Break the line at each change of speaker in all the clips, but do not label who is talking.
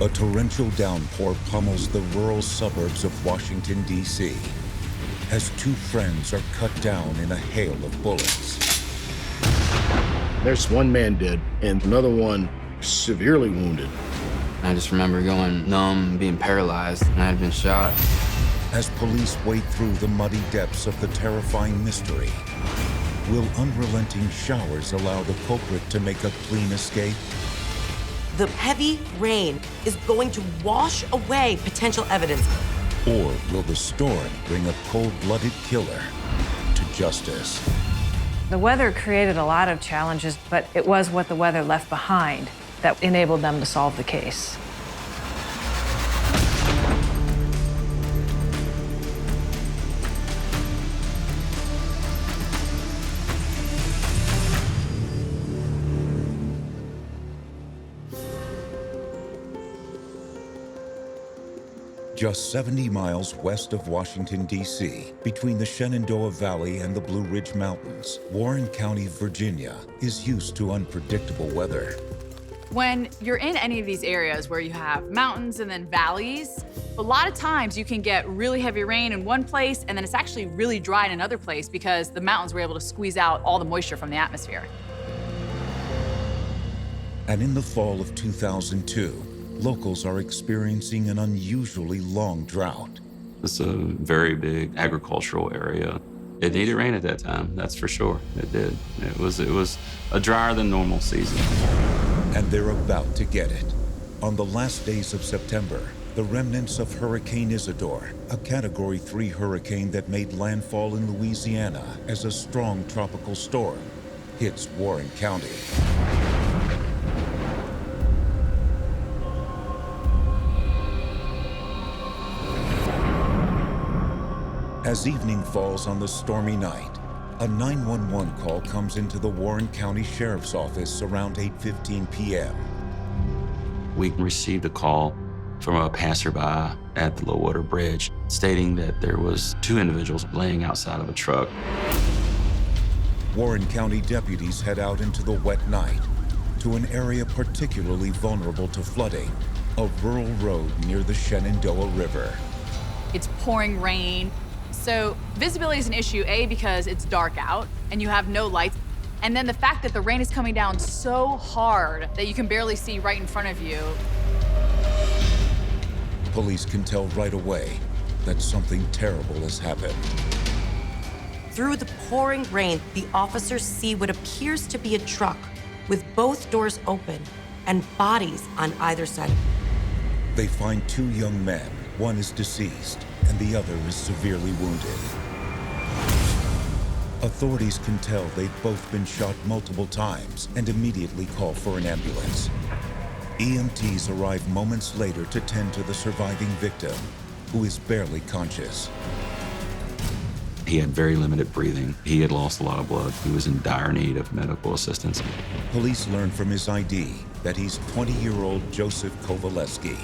A torrential downpour pummels the rural suburbs of Washington, D.C., as two friends are cut down in a hail of bullets.
There's one man dead and another one severely wounded.
I just remember going numb, being paralyzed, and I had been shot.
As police wade through the muddy depths of the terrifying mystery, will unrelenting showers allow the culprit to make a clean escape?
The heavy rain is going to wash away potential evidence.
Or will the storm bring a cold-blooded killer to justice?
The weather created a lot of challenges, but it was what the weather left behind that enabled them to solve the case.
Just 70 miles west of Washington, D.C., between the Shenandoah Valley and the Blue Ridge Mountains, Warren County, Virginia, is used to unpredictable weather.
When you're in any of these areas where you have mountains and then valleys, a lot of times you can get really heavy rain in one place and then it's actually really dry in another place because the mountains were able to squeeze out all the moisture from the atmosphere.
And in the fall of 2002, locals are experiencing an unusually long drought.
It's a very big agricultural area. It needed rain at that time, that's for sure. It did. It was a drier than normal season.
And they're about to get it. On the last days of September, the remnants of Hurricane Isidore, a Category 3 hurricane that made landfall in Louisiana as a strong tropical storm, hits Warren County. As evening falls on the stormy night, a 911 call comes into the Warren County Sheriff's Office around 8:15 p.m.
We received a call from a passerby at the Low-Water Bridge stating that there was two individuals laying outside of a truck.
Warren County deputies head out into the wet night to an area particularly vulnerable to flooding, a rural road near the Shenandoah River.
It's pouring rain. So visibility is an issue, A, because it's dark out and you have no lights. And then the fact that the rain is coming down so hard that you can barely see right in front of you.
Police can tell right away that something terrible has happened.
Through the pouring rain, the officers see what appears to be a truck with both doors open and bodies on either side.
They find two young men. One is deceased, and the other is severely wounded. Authorities can tell they've both been shot multiple times and immediately call for an ambulance. EMTs arrive moments later to tend to the surviving victim, who is barely conscious.
He had very limited breathing. He had lost a lot of blood. He was in dire need of medical assistance.
Police learn from his ID that he's 20-year-old Joseph Kovaleski.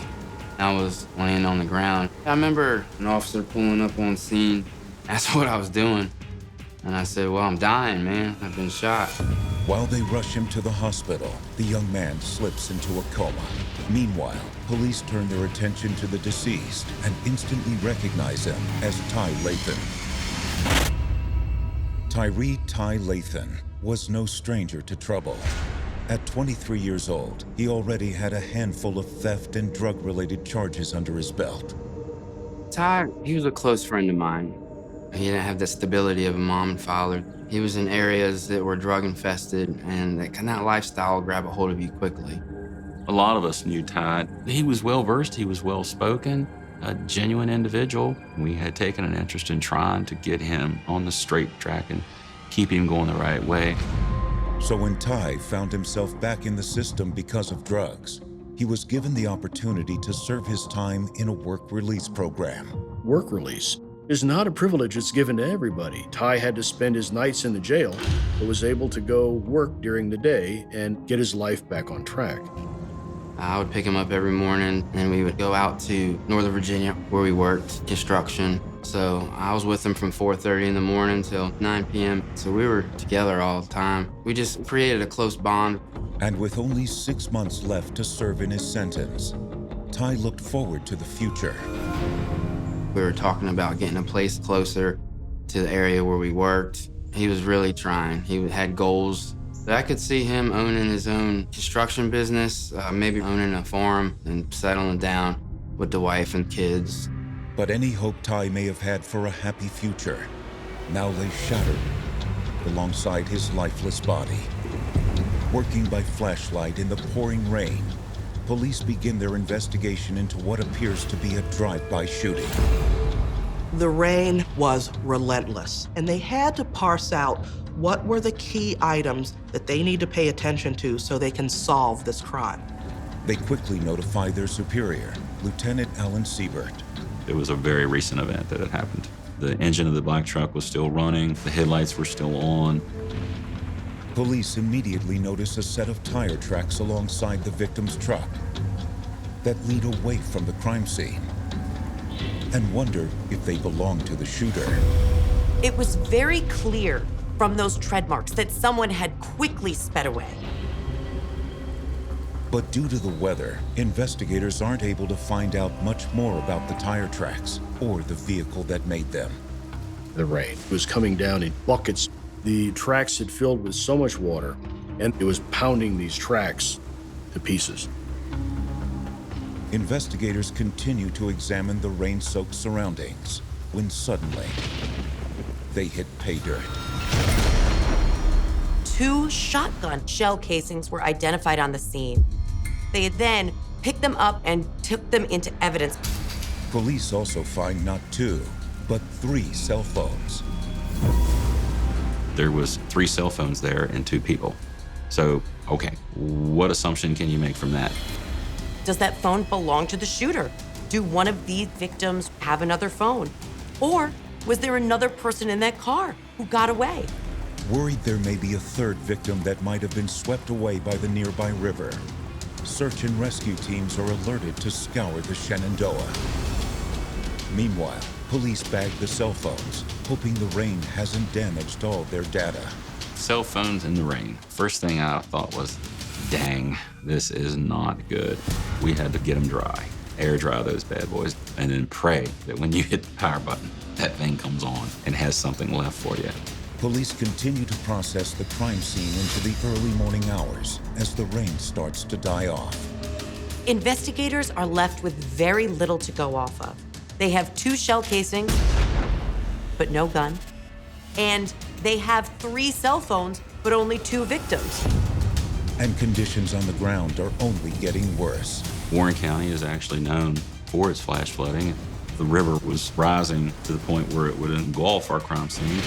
I was laying on the ground. I remember an officer pulling up on scene. That's what I was doing. And I said, well, I'm dying, man. I've been shot.
While they rush him to the hospital, the young man slips into a coma. Meanwhile, police turn their attention to the deceased and instantly recognize him as Ty Lathan. Tyree Ty Lathan was no stranger to trouble. At 23 years old, he already had a handful of theft and drug-related charges under his belt.
Ty, he was a close friend of mine. He didn't have the stability of a mom and father. He was in areas that were drug-infested, and that lifestyle will grab a hold of you quickly.
A lot of us knew Ty. He was well-versed, he was well-spoken, a genuine individual. We had taken an interest in trying to get him on the straight track and keep him going the right way.
So when Ty found himself back in the system because of drugs, he was given the opportunity to serve his time in a work release program.
Work release is not a privilege that's given to everybody. Ty had to spend his nights in the jail, but was able to go work during the day and get his life back on track.
I would pick him up every morning, and we would go out to Northern Virginia, where we worked construction. So I was with him from 4:30 in the morning till 9 p.m. So we were together all the time. We just created a close bond.
And with only 6 months left to serve in his sentence, Ty looked forward to the future.
We were talking about getting a place closer to the area where we worked. He was really trying. He had goals. But I could see him owning his own construction business, maybe owning a farm and settling down with the wife and kids.
But any hope Ty may have had for a happy future now lay shattered alongside his lifeless body. Working by flashlight in the pouring rain, police begin their investigation into what appears to be a drive-by shooting.
The rain was relentless, and they had to parse out what were the key items that they need to pay attention to so they can solve this crime.
They quickly notify their superior, Lieutenant Alan Siebert.
It was a very recent event that had happened. The engine of the black truck was still running, the headlights were still on.
Police immediately notice a set of tire tracks alongside the victim's truck that lead away from the crime scene and wonder if they belong to the shooter.
It was very clear from those tread marks that someone had quickly sped away.
But due to the weather, investigators aren't able to find out much more about the tire tracks or the vehicle that made them.
The rain was coming down in buckets. The tracks had filled with so much water, and it was pounding these tracks to pieces.
Investigators continue to examine the rain-soaked surroundings when suddenly they hit pay dirt.
2 shotgun shell casings were identified on the scene. They had then picked them up and took them into evidence.
Police also find not 2, but 3 cell phones.
There was 3 cell phones there and 2 people. So, okay, what assumption can you make from that?
Does that phone belong to the shooter? Do one of these victims have another phone? Or was there another person in that car who got away?
Worried there may be a third victim that might have been swept away by the nearby river, search and rescue teams are alerted to scour the Shenandoah. Meanwhile, police bag the cell phones, hoping the rain hasn't damaged all their data.
Cell phones in the rain. First thing I thought was, dang, this is not good. We had to get them dry, air dry those bad boys, and then pray that when you hit the power button, that thing comes on and has something left for you.
Police continue to process the crime scene into the early morning hours as the rain starts to die off.
Investigators are left with very little to go off of. They have 2 shell casings, but no gun. And they have 3 cell phones, but only 2 victims.
And conditions on the ground are only getting worse.
Warren County is actually known for its flash flooding. The river was rising to the point where it would engulf our crime scene.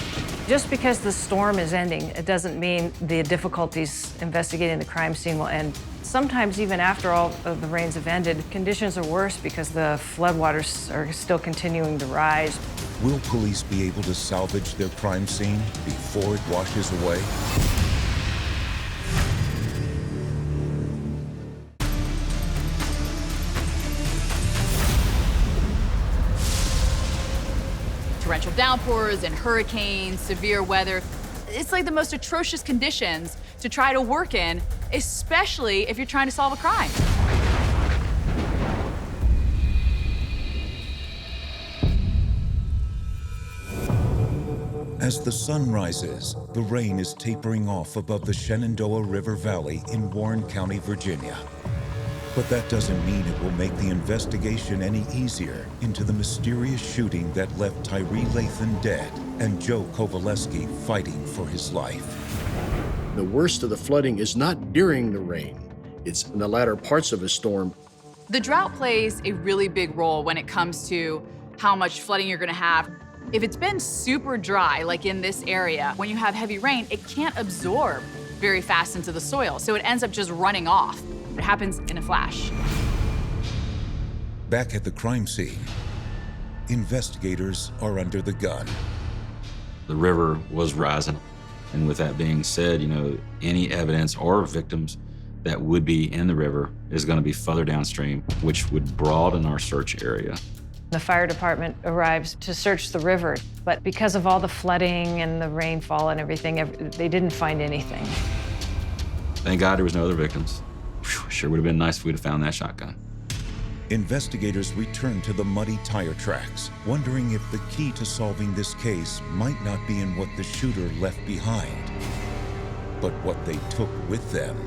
Just because the storm is ending, it doesn't mean the difficulties investigating the crime scene will end. Sometimes even after all of the rains have ended, conditions are worse because the floodwaters are still continuing to rise.
Will police be able to salvage their crime scene before it washes away?
Torrential downpours and hurricanes, severe weather. It's like the most atrocious conditions to try to work in, especially if you're trying to solve a crime.
As the sun rises, the rain is tapering off above the Shenandoah River Valley in Warren County, Virginia. But that doesn't mean it will make the investigation any easier into the mysterious shooting that left Tyree Lathan dead and Joe Kovaleski fighting for his life.
The worst of the flooding is not during the rain. It's in the latter parts of a storm.
The drought plays a really big role when it comes to how much flooding you're gonna have. If it's been super dry, like in this area, when you have heavy rain, it can't absorb very fast into the soil, so it ends up just running off. It happens in a flash.
Back at the crime scene, investigators are under the gun.
The river was rising. And with that being said, any evidence or victims that would be in the river is going to be further downstream, which would broaden our search area.
The fire department arrives to search the river, but because of all the flooding and the rainfall and everything, they didn't find anything.
Thank God there was no other victims. Whew, sure would have been nice if we'd have found that shotgun.
Investigators return to the muddy tire tracks, wondering if the key to solving this case might not be in what the shooter left behind, but what they took with them.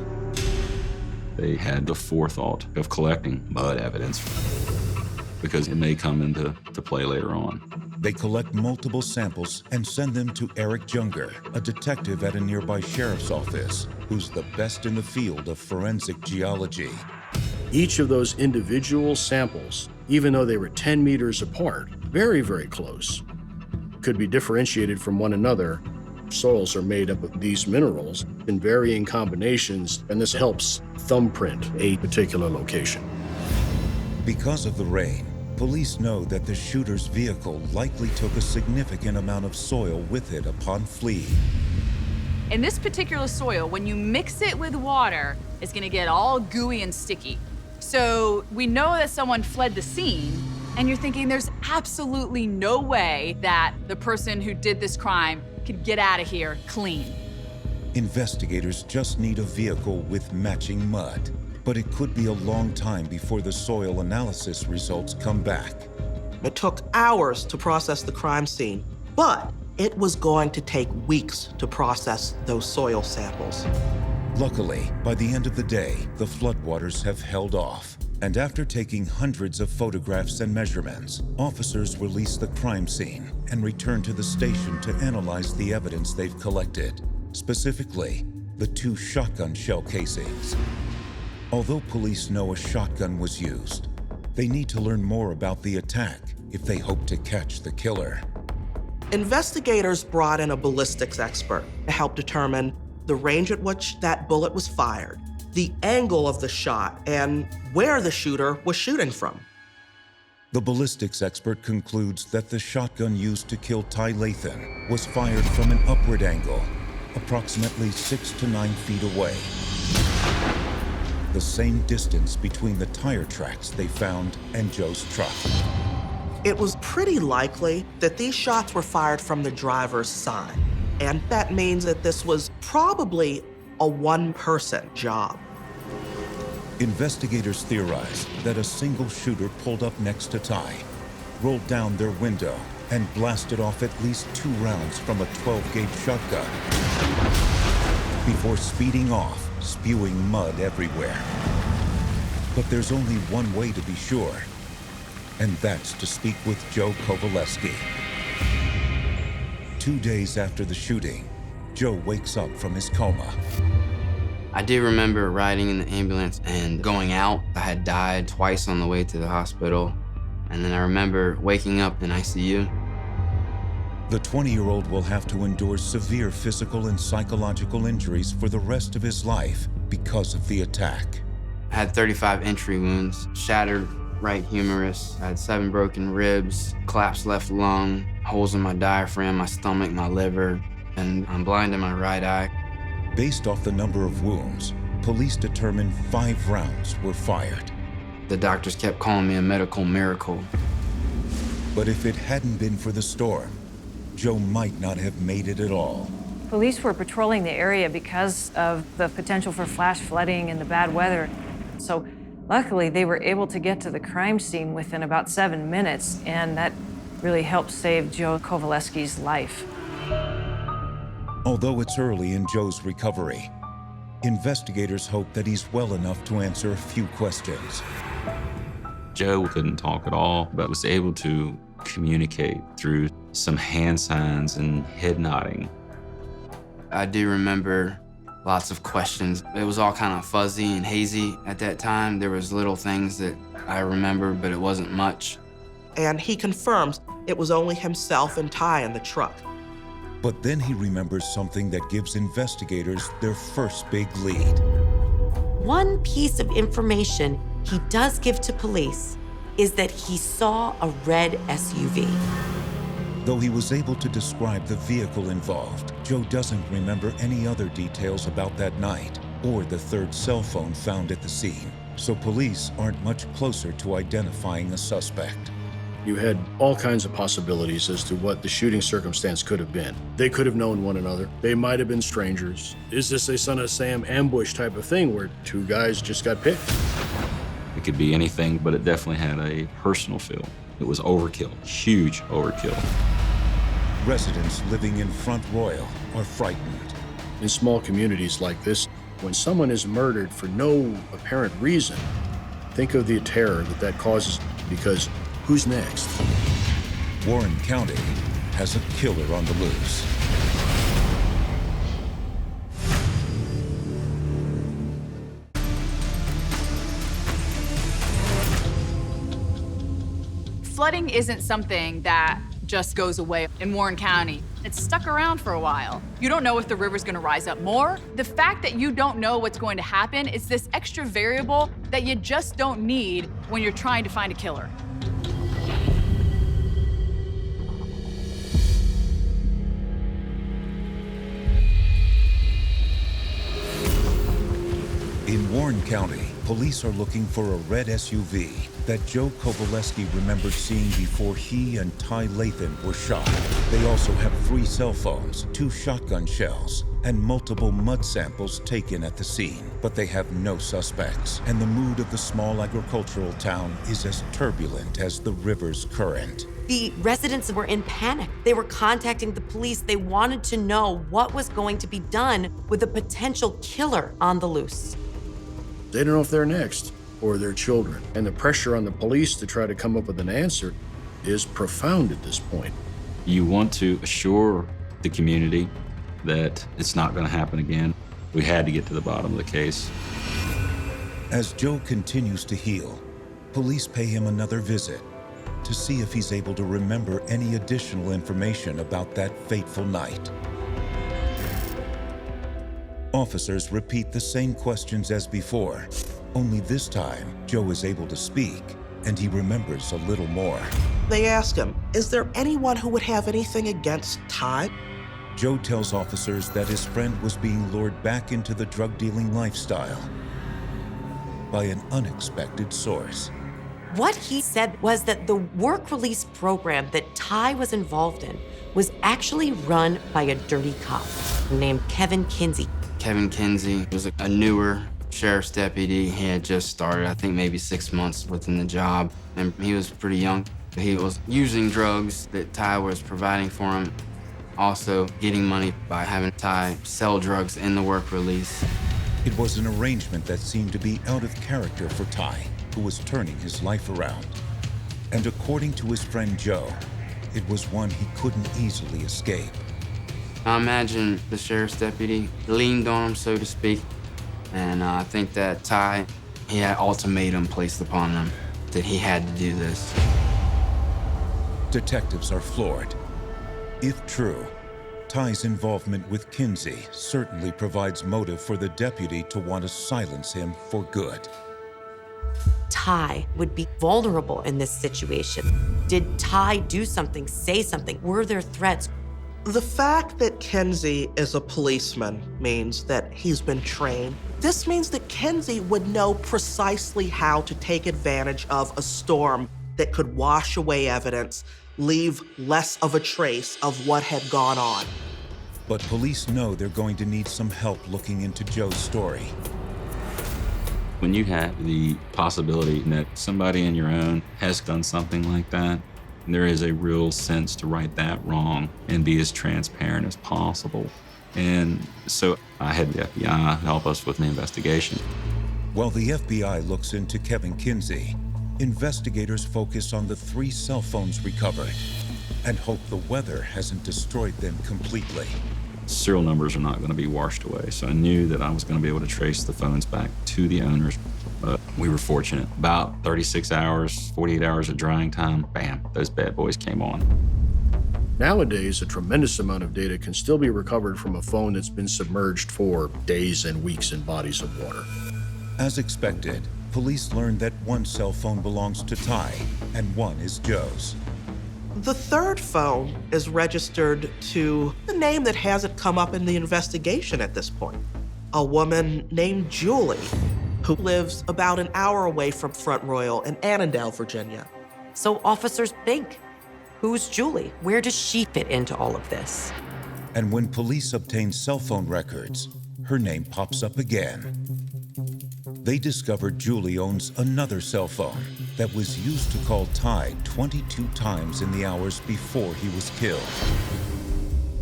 They had the forethought of collecting mud evidence because it may come into play later on.
They collect multiple samples and send them to Eric Junger, a detective at a nearby sheriff's office, who's the best in the field of forensic geology.
Each of those individual samples, even though they were 10 meters apart, very, very close, could be differentiated from one another. Soils are made up of these minerals in varying combinations, and this helps thumbprint a particular location.
Because of the rain, police know that the shooter's vehicle likely took a significant amount of soil with it upon fleeing.
In this particular soil, when you mix it with water, it's gonna get all gooey and sticky. So we know that someone fled the scene, and you're thinking there's absolutely no way that the person who did this crime could get out of here clean.
Investigators just need a vehicle with matching mud, but it could be a long time before the soil analysis results come back.
It took hours to process the crime scene, but it was going to take weeks to process those soil samples.
Luckily, by the end of the day, the floodwaters have held off. And after taking hundreds of photographs and measurements, officers release the crime scene and return to the station to analyze the evidence they've collected, specifically the 2 shotgun shell casings. Although police know a shotgun was used, they need to learn more about the attack if they hope to catch the killer.
Investigators brought in a ballistics expert to help determine the range at which that bullet was fired, the angle of the shot, and where the shooter was shooting from.
The ballistics expert concludes that the shotgun used to kill Ty Lathan was fired from an upward angle, approximately 6 to 9 feet away. The same distance between the tire tracks they found and Joe's truck.
It was pretty likely that these shots were fired from the driver's side, and that means that this was probably a one-person job.
Investigators theorize that a single shooter pulled up next to Ty, rolled down their window, and blasted off at least 2 rounds from a 12-gauge shotgun before speeding off, spewing mud everywhere. But there's only one way to be sure, and that's to speak with Joe Kovaleski. 2 days after the shooting, Joe wakes up from his coma.
I do remember riding in the ambulance and going out. I had died twice on the way to the hospital. And then I remember waking up in ICU.
The 20-year-old will have to endure severe physical and psychological injuries for the rest of his life because of the attack.
I had 35 entry wounds, shattered right humerus. I had 7 broken ribs, collapsed left lung, holes in my diaphragm, my stomach, my liver, and I'm blind in my right eye.
Based off the number of wounds, police determined 5 rounds were fired.
The doctors kept calling me a medical miracle.
But if it hadn't been for the storm, Joe might not have made it at all.
Police were patrolling the area because of the potential for flash flooding and the bad weather. So luckily, they were able to get to the crime scene within about 7 minutes, and that really helped save Joe Kovaleski's life.
Although it's early in Joe's recovery, investigators hope that he's well enough to answer a few questions.
Joe couldn't talk at all, but was able to communicate through some hand signs and head nodding.
I do remember lots of questions. It was all kind of fuzzy and hazy at that time. There was little things that I remember, but it wasn't much.
And he confirms it was only himself and Ty in the truck.
But then he remembers something that gives investigators their first big lead.
One piece of information he does give to police is that he saw a red SUV.
Though he was able to describe the vehicle involved, Joe doesn't remember any other details about that night or the 3rd cell phone found at the scene. So police aren't much closer to identifying a suspect.
You had all kinds of possibilities as to what the shooting circumstance could have been. They could have known one another. They might have been strangers. Is this a Son of Sam ambush type of thing where 2 guys just got picked?
It could be anything, but it definitely had a personal feel. It was overkill, huge overkill.
Residents living in Front Royal are frightened.
In small communities like this, when someone is murdered for no apparent reason, think of the terror that causes, because who's next?
Warren County has a killer on the loose.
Flooding isn't something that just goes away in Warren County. It's stuck around for a while. You don't know if the river's gonna rise up more. The fact that you don't know what's going to happen is this extra variable that you just don't need when you're trying to find a killer.
In Warren County, police are looking for a red SUV that Joe Kovaleski remembered seeing before he and Ty Lathan were shot. They also have 3 cell phones, 2 shotgun shells, and multiple mud samples taken at the scene. But they have no suspects, and the mood of the small agricultural town is as turbulent as the river's current.
The residents were in panic. They were contacting the police. They wanted to know what was going to be done with a potential killer on the loose.
They don't know if they're next or their children. And the pressure on the police to try to come up with an answer is profound at this point.
You want to assure the community that it's not going to happen again. We had to get to the bottom of the case.
As Joe continues to heal, police pay him another visit to see if he's able to remember any additional information about that fateful night. Officers repeat the same questions as before, only this time Joe is able to speak and he remembers a little more.
They ask him, is there anyone who would have anything against Ty?
Joe tells officers that his friend was being lured back into the drug-dealing lifestyle by an unexpected source.
What he said was that the work release program that Ty was involved in was actually run by a dirty cop named Kevin Kinsey.
Kevin Kinsey was a newer sheriff's deputy. He had just started, I think maybe 6 months within the job, and he was pretty young. He was using drugs that Ty was providing for him, also getting money by having Ty sell drugs in the work release.
It was an arrangement that seemed to be out of character for Ty, who was turning his life around. And according to his friend Joe, it was one he couldn't easily escape.
I imagine the sheriff's deputy leaned on him, so to speak, and I think that Ty, he had ultimatum placed upon him that he had to do this.
Detectives are floored. If true, Ty's involvement with Kinsey certainly provides motive for the deputy to want to silence him for good.
Ty would be vulnerable in this situation. Did Ty do something, say something? Were there threats?
The fact that Kinsey is a policeman means that he's been trained. This means that Kinsey would know precisely how to take advantage of a storm that could wash away evidence, leave less of a trace of what had gone on.
But police know they're going to need some help looking into Joe's story.
When you have the possibility that somebody in your own has done something like that, there is a real sense to right that wrong and be as transparent as possible. And so I had the FBI help us with the investigation.
While the FBI looks into Kevin Kinsey, investigators focus on the 3 cell phones recovered and hope the weather hasn't destroyed them completely.
Serial numbers are not going to be washed away, so I knew that I was going to be able to trace the phones back to the owners. But we were fortunate. About 36 hours, 48 hours of drying time, bam, those bad boys came on.
Nowadays, a tremendous amount of data can still be recovered from a phone that's been submerged for days and weeks in bodies of water.
As expected, police learned that 1 cell phone belongs to Ty and 1 is Joe's.
The 3rd phone is registered to the name that hasn't come up in the investigation at this point. A woman named Julie, who lives about an hour away from Front Royal in Annandale, Virginia.
So officers think, who's Julie? Where does she fit into all of this?
And when police obtain cell phone records, her name pops up again. they discovered Julie owns another cell phone that was used to call Ty 22 times in the hours before he was killed.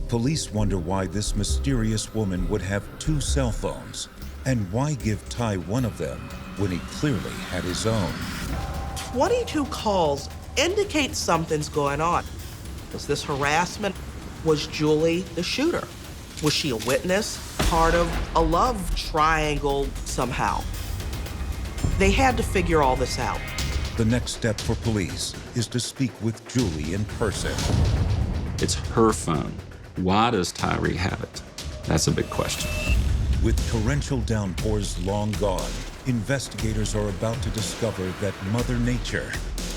Police wonder why this mysterious woman would have two cell phones, and why give Ty one of them when he clearly had his own.
22 calls indicate something's going on. Was this harassment? Was Julie the shooter? Was she a witness? Part of a love triangle somehow? They had to figure all this out.
The next step for police is to speak with Julie in person.
It's her phone. Why does Tyree have it? That's a big question.
With torrential downpours long gone, investigators are about to discover that Mother Nature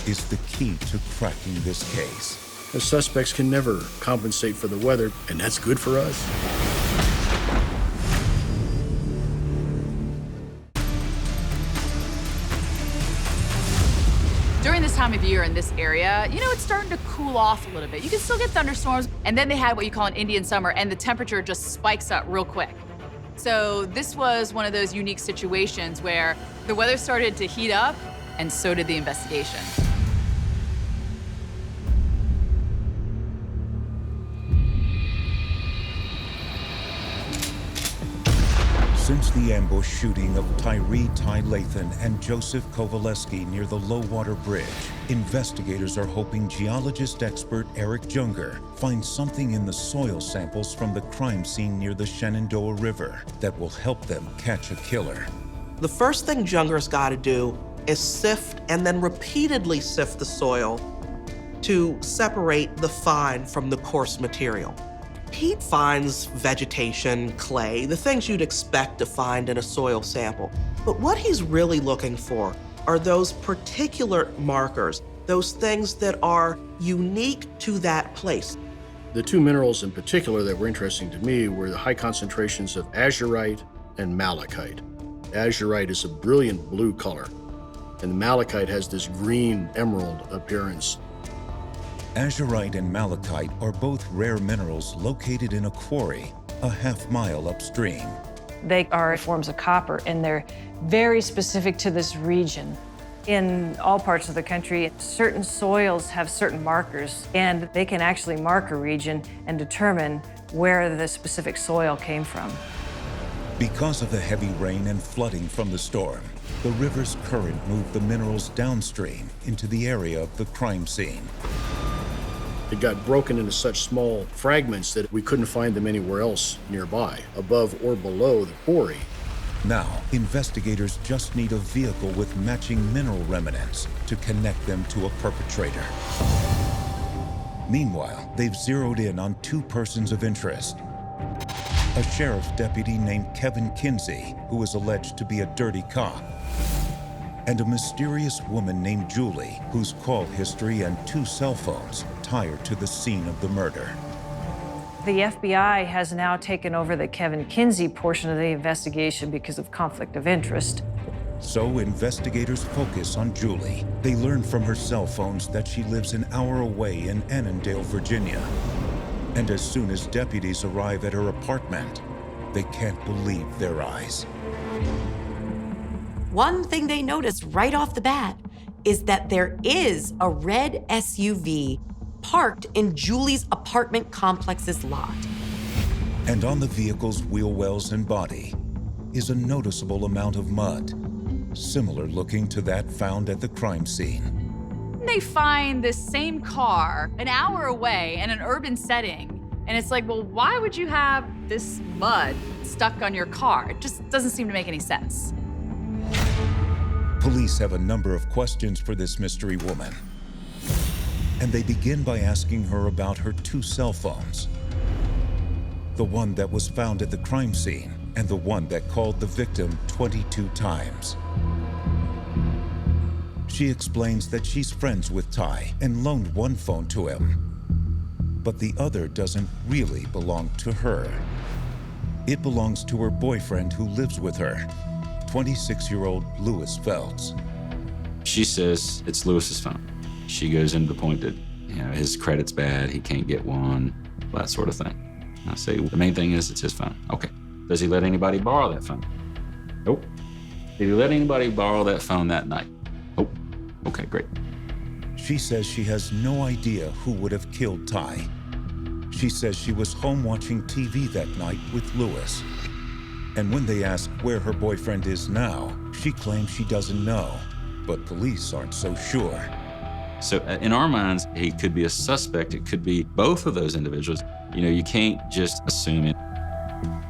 is the key to cracking this case.
The suspects can never compensate for the weather, and that's good for us.
During this time of year in this area, it's starting to cool off a little bit. You can still get thunderstorms, and then they had what you call an Indian summer, and the temperature just spikes up real quick. So this was one of those unique situations where the weather started to heat up, and so did the investigation.
Since the ambush shooting of Tyree Ty Lathan and Joseph Kowaleski near the Low-Water Bridge, investigators are hoping geologist expert Eric Junger finds something in the soil samples from the crime scene near the Shenandoah River that will help them catch a killer.
The first thing Junger's got to do is sift and then repeatedly sift the soil to separate the fine from the coarse material. He finds vegetation, clay, the things you'd expect to find in a soil sample. But what he's really looking for are those particular markers, those things that are unique to that place.
The two minerals in particular that were interesting to me were the high concentrations of azurite and malachite. Azurite is a brilliant blue color, and malachite has this green emerald appearance.
Azurite and malachite are both rare minerals located in a quarry a half-mile upstream.
They are forms of copper, and they're very specific to this region. In all parts of the country, certain soils have certain markers, and they can actually mark a region and determine where the specific soil came from.
Because of the heavy rain and flooding from the storm, the river's current moved the minerals downstream into the area of the crime scene.
It got broken into such small fragments that we couldn't find them anywhere else nearby, above or below the quarry.
Now, investigators just need a vehicle with matching mineral remnants to connect them to a perpetrator. Meanwhile, they've zeroed in on two persons of interest. A sheriff's deputy named Kevin Kinsey, who is alleged to be a dirty cop, and a mysterious woman named Julie, whose call history and two cell phones tie her to the scene of the murder.
The FBI has now taken over the Kevin Kinsey portion of the investigation because of conflict of interest.
So investigators focus on Julie. They learn from her cell phones that she lives an hour away in Annandale, Virginia. And as soon as deputies arrive at her apartment, they can't believe their eyes.
One thing they noticed right off the bat is that there is a red SUV parked in Julie's apartment complex's lot.
And on the vehicle's wheel wells and body is a noticeable amount of mud, similar looking to that found at the crime scene.
They find this same car an hour away in an urban setting. And it's like, well, why would you have this mud stuck on your car? It just doesn't seem to make any sense.
Police have a number of questions for this mystery woman. And they begin by asking her about her two cell phones. The one that was found at the crime scene and the one that called the victim 22 times. She explains that she's friends with Ty and loaned one phone to him. But the other doesn't really belong to her. It belongs to her boyfriend who lives with her, 26-year-old Lewis Felds.
She says it's Lewis's phone. She goes into the point that, his credit's bad, he can't get one, that sort of thing. And I say, the main thing is it's his phone. Okay. Does he let anybody borrow that phone? Nope. Did he let anybody borrow that phone that night? Oh, okay, great.
She says she has no idea who would have killed Ty. She says she was home watching TV that night with Lewis. And when they ask where her boyfriend is now, she claims she doesn't know, but police aren't so sure.
So in our minds, he could be a suspect. It could be both of those individuals. You know, you can't just assume it.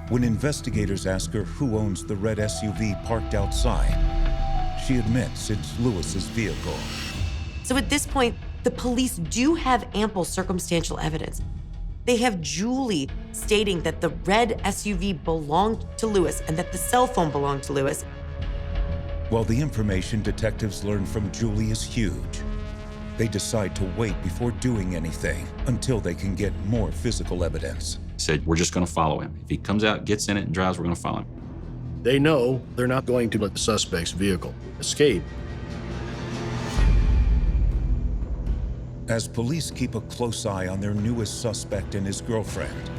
When investigators ask her who owns the red SUV parked outside, she admits it's Lewis's vehicle.
So at this point, the police do have ample circumstantial evidence. They have Julie stating that the red SUV belonged to Lewis and that the cell phone belonged to Lewis.
While the information detectives learn from Julie is huge, they decide to wait before doing anything until they can get more physical evidence.
Said, we're just gonna follow him. If he comes out, gets in it, and drives, we're gonna follow him.
They know they're not going to let the suspect's vehicle escape.
As police keep a close eye on their newest suspect and his girlfriend,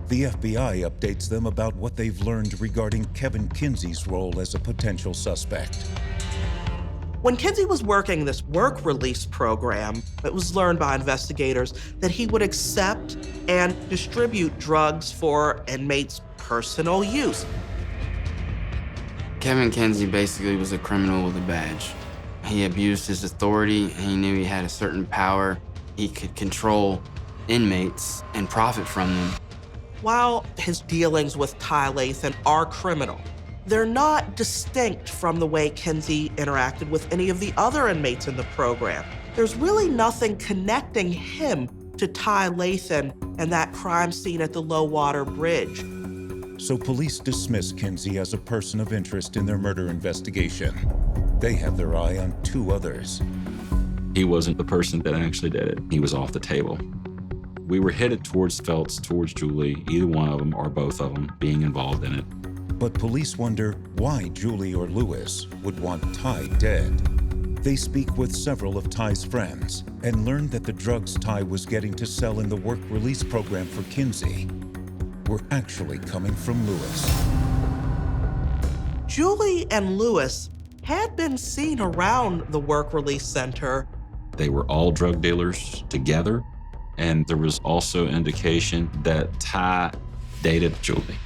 the FBI updates them about what they've learned regarding Kevin Kinsey's role as a potential suspect.
When Kinsey was working this work release program, it was learned by investigators that he would accept and distribute drugs for inmates' personal use.
Kevin Kinsey basically was a criminal with a badge. He abused his authority. He knew he had a certain power. He could control inmates and profit from them.
While his dealings with Ty Lathan are criminal, they're not distinct from the way Kinsey interacted with any of the other inmates in the program. There's really nothing connecting him to Ty Lathan and that crime scene at the low water bridge.
So police dismiss Kinsey as a person of interest in their murder investigation. They have their eye on two others.
He wasn't the person that actually did it. He was off the table. We were headed towards Felds, towards Julie, either one of them or both of them being involved in it.
But police wonder why Julie or Lewis would want Ty dead. They speak with several of Ty's friends and learn that the drugs Ty was getting to sell in the work release program for Kinsey were actually coming from Lewis.
Julie and Lewis had been seen around the work release center.
They were all drug dealers together, and there was also indication that Ty dated Julie.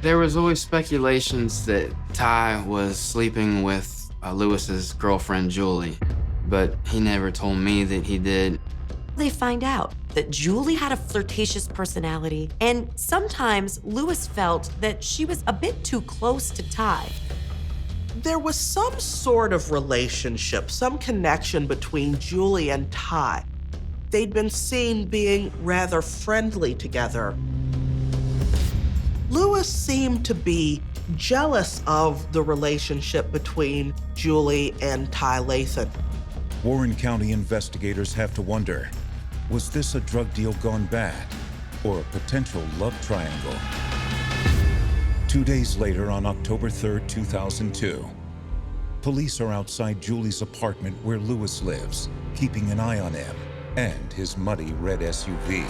There was always speculations that Ty was sleeping with Lewis's girlfriend, Julie, but he never told me that he did.
They find out that Julie had a flirtatious personality, and sometimes Lewis felt that she was a bit too close to Ty.
There was some sort of relationship, some connection between Julie and Ty. They'd been seen being rather friendly together. Lewis seemed to be jealous of the relationship between Julie and Ty Lathan.
Warren County investigators have to wonder, was this a drug deal gone bad or a potential love triangle? 2 days later, on October 3rd, 2002, police are outside Julie's apartment where Lewis lives, keeping an eye on him and his muddy red SUV.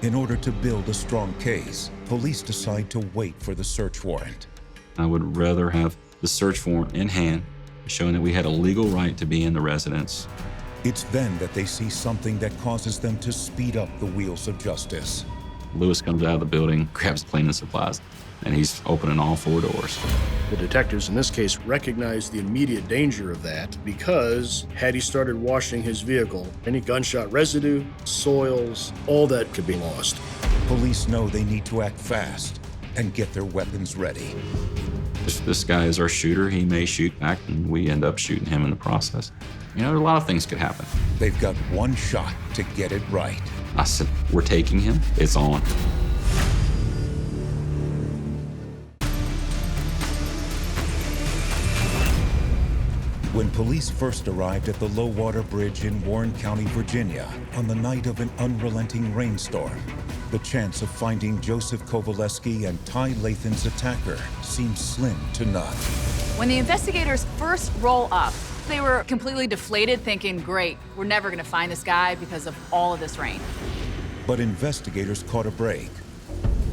In order to build a strong case, police decide to wait for the search warrant.
I would rather have the search warrant in hand, showing that we had a legal right to be in the residence.
It's then that they see something that causes them to speed up the wheels of justice.
Lewis comes out of the building, grabs cleaning supplies, and he's opening all 4 doors.
The detectives in this case recognized the immediate danger of that because had he started washing his vehicle, any gunshot residue, soils, all that could be lost.
Police know they need to act fast and get their weapons ready.
If this guy is our shooter, he may shoot back, and we end up shooting him in the process. You know, a lot of things could happen.
They've got one shot to get it right.
I said, we're taking him. It's on.
When police first arrived at the low water bridge in Warren County, Virginia, on the night of an unrelenting rainstorm, the chance of finding Joseph Kowaleski and Ty Lathan's attacker seemed slim to none.
When the investigators first roll up, they were completely deflated, thinking, great, we're never gonna find this guy because of all of this rain.
But investigators caught a break.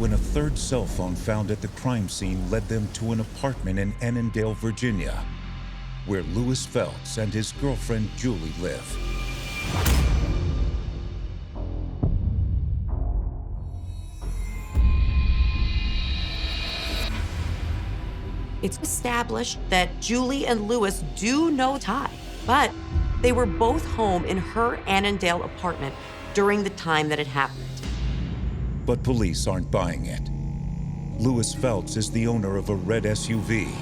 when a third cell phone found at the crime scene led them to an apartment in Annandale, Virginia, where Lewis Felds and his girlfriend Julie live.
It's established that Julie and Lewis do know Ty, but they were both home in her Annandale apartment during the time that it happened.
But police aren't buying it. Lewis Felds is the owner of a red SUV,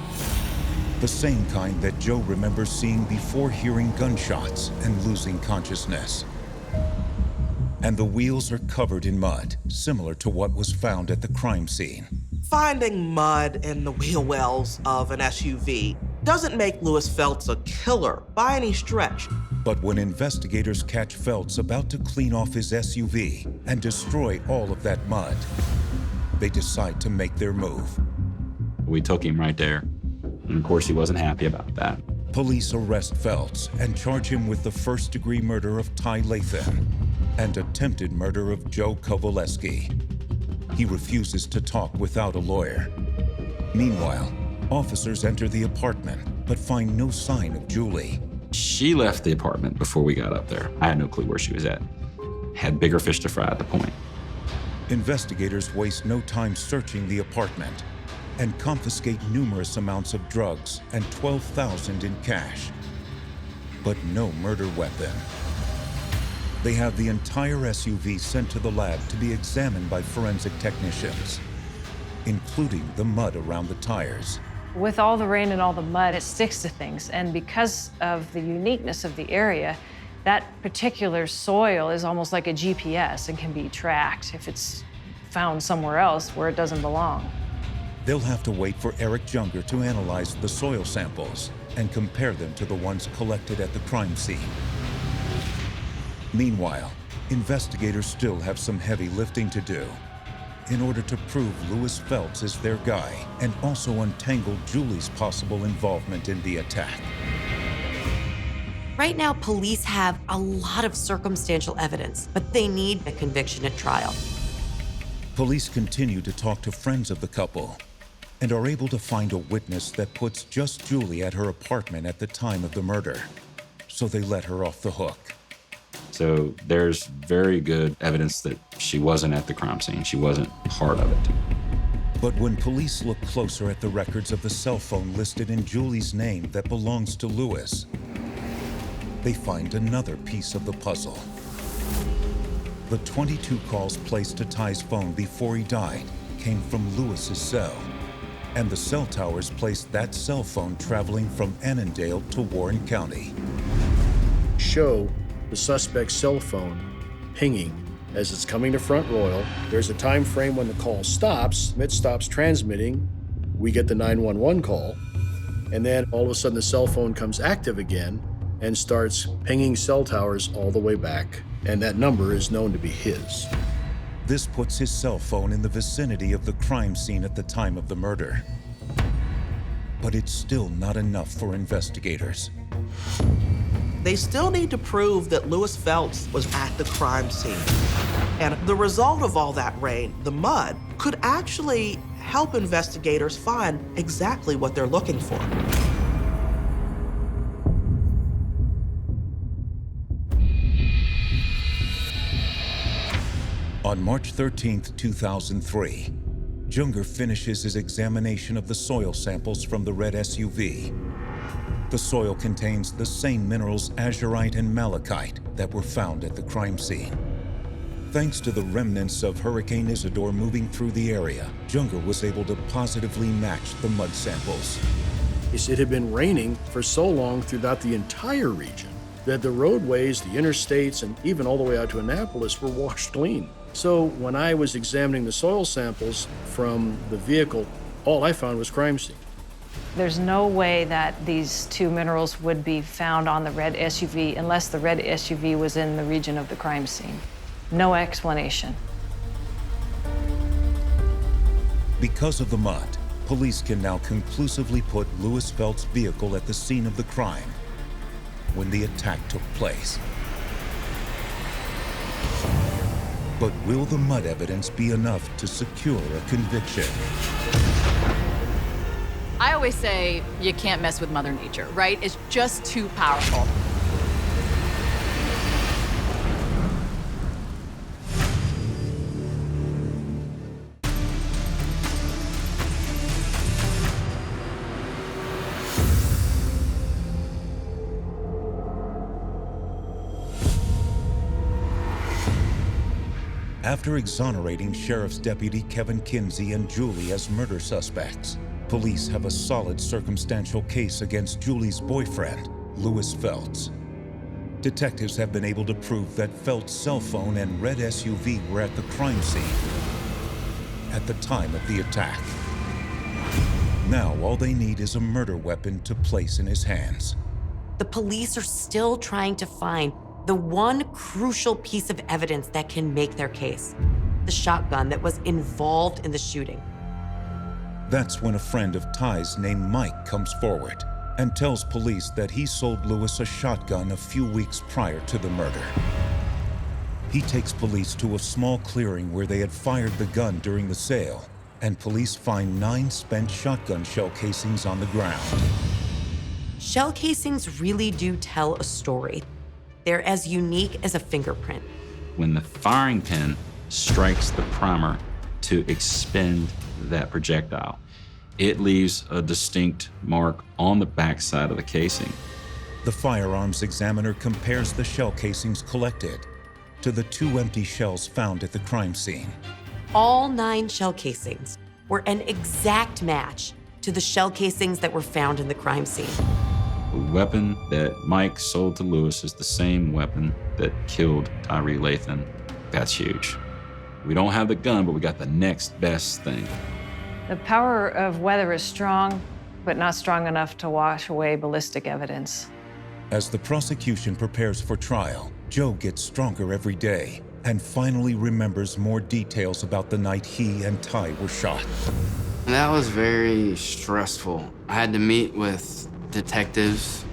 the same kind that Joe remembers seeing before hearing gunshots and losing consciousness. And the wheels are covered in mud, similar to what was found at the crime scene.
Finding mud in the wheel wells of an SUV doesn't make Lewis Felds a killer by any stretch.
But when investigators catch Felds about to clean off his SUV and destroy all of that mud, they decide to make their move.
We took him right there. And of course, he wasn't happy about that.
Police arrest Felds and charge him with the first-degree murder of Ty Lathan and attempted murder of Joe Kovaleski. He refuses to talk without a lawyer. Meanwhile, officers enter the apartment but find no sign of Julie.
She left the apartment before we got up there. I had no clue where she was at. Had bigger fish to fry at the point.
Investigators waste no time searching the apartment and confiscate numerous amounts of drugs and $12,000 in cash, but no murder weapon. They have the entire SUV sent to the lab to be examined by forensic technicians, including the mud around the tires.
With all the rain and all the mud, it sticks to things. And because of the uniqueness of the area, that particular soil is almost like a GPS and can be tracked if it's found somewhere else where it doesn't belong.
They'll have to wait for Eric Junger to analyze the soil samples and compare them to the ones collected at the crime scene. Meanwhile, investigators still have some heavy lifting to do in order to prove Lewis Felds is their guy and also untangle Julie's possible involvement in the attack.
Right now, police have a lot of circumstantial evidence, but they need a conviction at trial.
Police continue to talk to friends of the couple and are able to find a witness that puts just Julie at her apartment at the time of the murder, so they let her off the hook.
So there's very good evidence that she wasn't at the crime scene. She wasn't part of it.
But when police look closer at the records of the cell phone listed in Julie's name that belongs to Lewis, they find another piece of the puzzle. The 22 calls placed to Ty's phone before he died came from Lewis's cell, and the cell towers placed that cell phone traveling from Annandale to Warren County.
Show the suspect's cell phone pinging as it's coming to Front Royal. There's a time frame when the call stops. It stops transmitting. We get the 911 call, and then all of a sudden the cell phone comes active again and starts pinging cell towers all the way back, and that number is known to be his.
This puts his cell phone in the vicinity of the crime scene at the time of the murder. But it's still not enough for investigators.
They still need to prove that Lewis Felds was at the crime scene. And the result of all that rain, the mud, could actually help investigators find exactly what they're looking for.
On March 13, 2003, Junger finishes his examination of the soil samples from the red SUV. The soil contains the same minerals azurite and malachite that were found at the crime scene. Thanks to the remnants of Hurricane Isidore moving through the area, Junger was able to positively match the mud samples.
It had been raining for so long throughout the entire region that the roadways, the interstates, and even all the way out to Annapolis were washed clean. So when I was examining the soil samples from the vehicle, all I found was crime scene.
There's no way that these two minerals would be found on the red SUV unless the red SUV was in the region of the crime scene. No explanation.
Because of the mud, police can now conclusively put Lewis Felds' vehicle at the scene of the crime when the attack took place. But will the mud evidence be enough to secure a conviction?
I always say you can't mess with Mother Nature, right? It's just too powerful.
After exonerating Sheriff's Deputy Kevin Kinsey and Julie as murder suspects, police have a solid circumstantial case against Julie's boyfriend, Louis Felds. Detectives have been able to prove that Felds' cell phone and red SUV were at the crime scene at the time of the attack. Now all they need is a murder weapon to place in his hands.
The police are still trying to find the one crucial piece of evidence that can make their case: the shotgun that was involved in the shooting.
That's when a friend of Ty's named Mike comes forward and tells police that he sold Louis a shotgun a few weeks prior to the murder. He takes police to a small clearing where they had fired the gun during the sale, and police find 9 spent shotgun shell casings on the ground.
Shell casings really do tell a story. They're as unique as a fingerprint.
When the firing pin strikes the primer to expend that projectile, it leaves a distinct mark on the backside of the casing.
The firearms examiner compares the shell casings collected to the 2 empty shells found at the crime scene.
All 9 shell casings were an exact match to the shell casings that were found in the crime scene.
The weapon that Mike sold to Louis is the same weapon that killed Tyree Lathan. That's huge. We don't have the gun, but we got the next best thing.
The power of weather is strong, but not strong enough to wash away ballistic evidence.
As the prosecution prepares for trial, Joe gets stronger every day and finally remembers more details about the night he and Ty were shot.
That was very stressful. I had to meet with detectives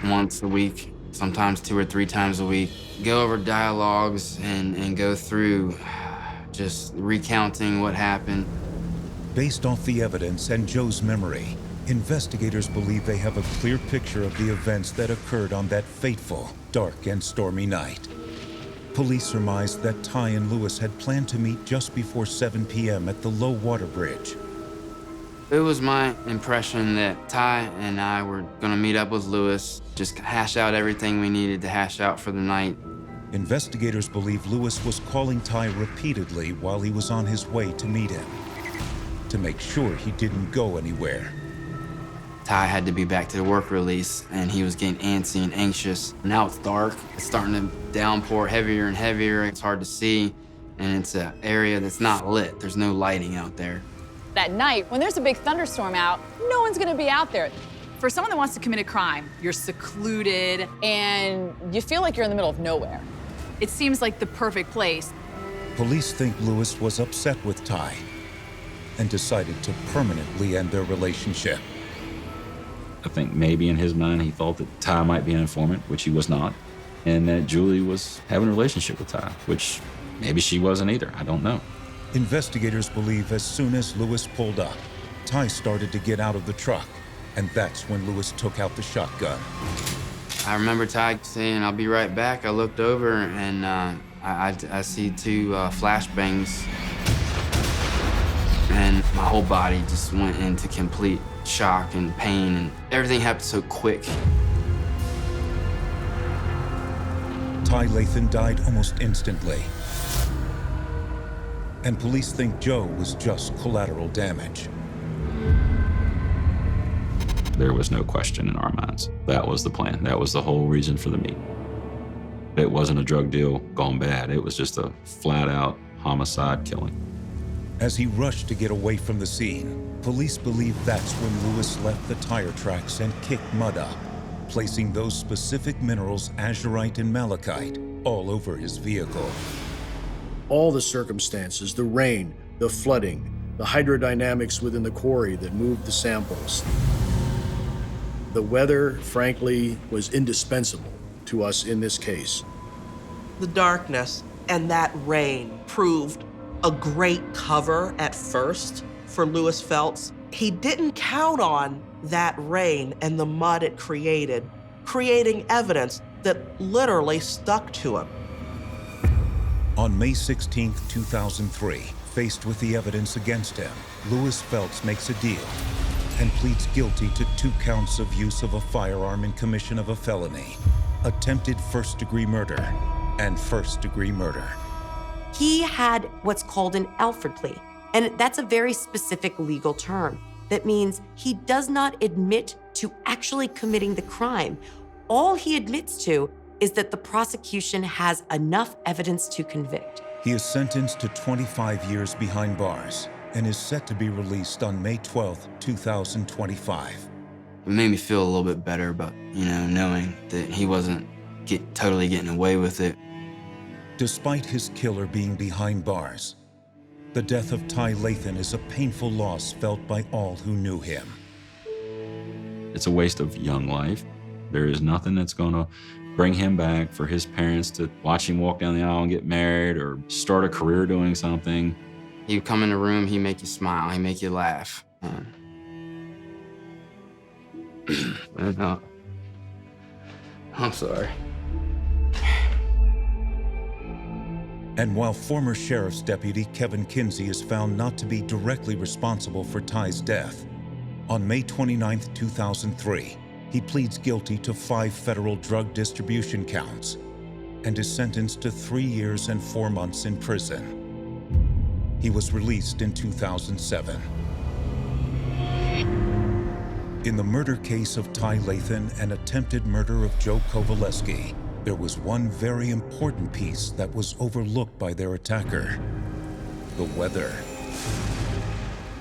once a week, sometimes 2 or 3 times a week, go over dialogues and go through just recounting what happened.
Based off the evidence and Joe's memory, investigators believe they have a clear picture of the events that occurred on that fateful, dark and stormy night. Police surmised that Ty and Louis had planned to meet just before 7 p.m. at the low water bridge.
It was my impression that Ty and I were gonna meet up with Louis, just hash out everything we needed to hash out for the night.
Investigators believe Louis was calling Ty repeatedly while he was on his way to meet him, to make sure he didn't go anywhere.
Ty had to be back to the work release, and he was getting antsy and anxious. Now it's dark. It's starting to downpour heavier and heavier. It's hard to see, and it's an area that's not lit. There's no lighting out there.
That night, when there's a big thunderstorm out, no one's gonna be out there. For someone that wants to commit a crime, you're secluded and you feel like you're in the middle of nowhere. It seems like the perfect place.
Police think Louis was upset with Ty and decided to permanently end their relationship.
I think maybe in his mind he thought that Ty might be an informant, which he was not, and that Julie was having a relationship with Ty, which maybe she wasn't either. I don't know.
Investigators believe as soon as Louis pulled up, Ty started to get out of the truck, and that's when Louis took out the shotgun.
I remember Ty saying, "I'll be right back." I looked over and I see 2 flashbangs, and my whole body just went into complete shock and pain, and everything happened so quick.
Ty Lathan died almost instantly, and police think Joe was just collateral damage.
There was no question in our minds. That was the plan. That was the whole reason for the meet. It wasn't a drug deal gone bad. It was just a flat-out homicide killing.
As he rushed to get away from the scene, police believe that's when Louis left the tire tracks and kicked mud up, placing those specific minerals, azurite and malachite, all over his vehicle.
All the circumstances, the rain, the flooding, the hydrodynamics within the quarry that moved the samples. The weather, frankly, was indispensable to us in this case.
The darkness, And that rain proved a great cover at first for Louis Felds. He didn't count on that rain and the mud it created, creating evidence that literally stuck to him.
On May 16, 2003, faced with the evidence against him, Louis Felds makes a deal and pleads guilty to 2 counts of use of a firearm in commission of a felony, attempted first-degree murder, and first-degree murder.
He had what's called an Alford plea, and that's a very specific legal term. That means he does not admit to actually committing the crime. All he admits to is that the prosecution has enough evidence to convict.
He is sentenced to 25 years behind bars and is set to be released on May 12, 2025.
It made me feel a little bit better about, knowing that he wasn't totally getting away with it.
Despite his killer being behind bars, the death of Ty Lathan is a painful loss felt by all who knew him.
It's a waste of young life. There is nothing that's gonna bring him back for his parents to watch him walk down the aisle and get married or start a career doing something.
He'd come in the room, he'd make you smile, he'd make you laugh. I'm sorry.
And while former Sheriff's Deputy Kevin Kinsey is found not to be directly responsible for Ty's death, on May 29, 2003, he pleads guilty to 5 federal drug distribution counts and is sentenced to 3 years and 4 months in prison. He was released in 2007. In the murder case of Ty Lathan and attempted murder of Joe Kovaleski, there was one very important piece that was overlooked by their attacker: the weather.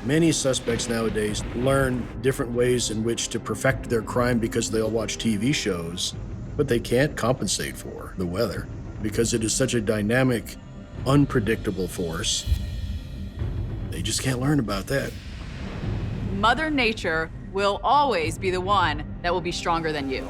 Many suspects nowadays learn different ways in which to perfect their crime because they'll watch TV shows, but they can't compensate for the weather because it is such a dynamic, unpredictable force. They just can't learn about that.
Mother Nature will always be the one that will be stronger than you.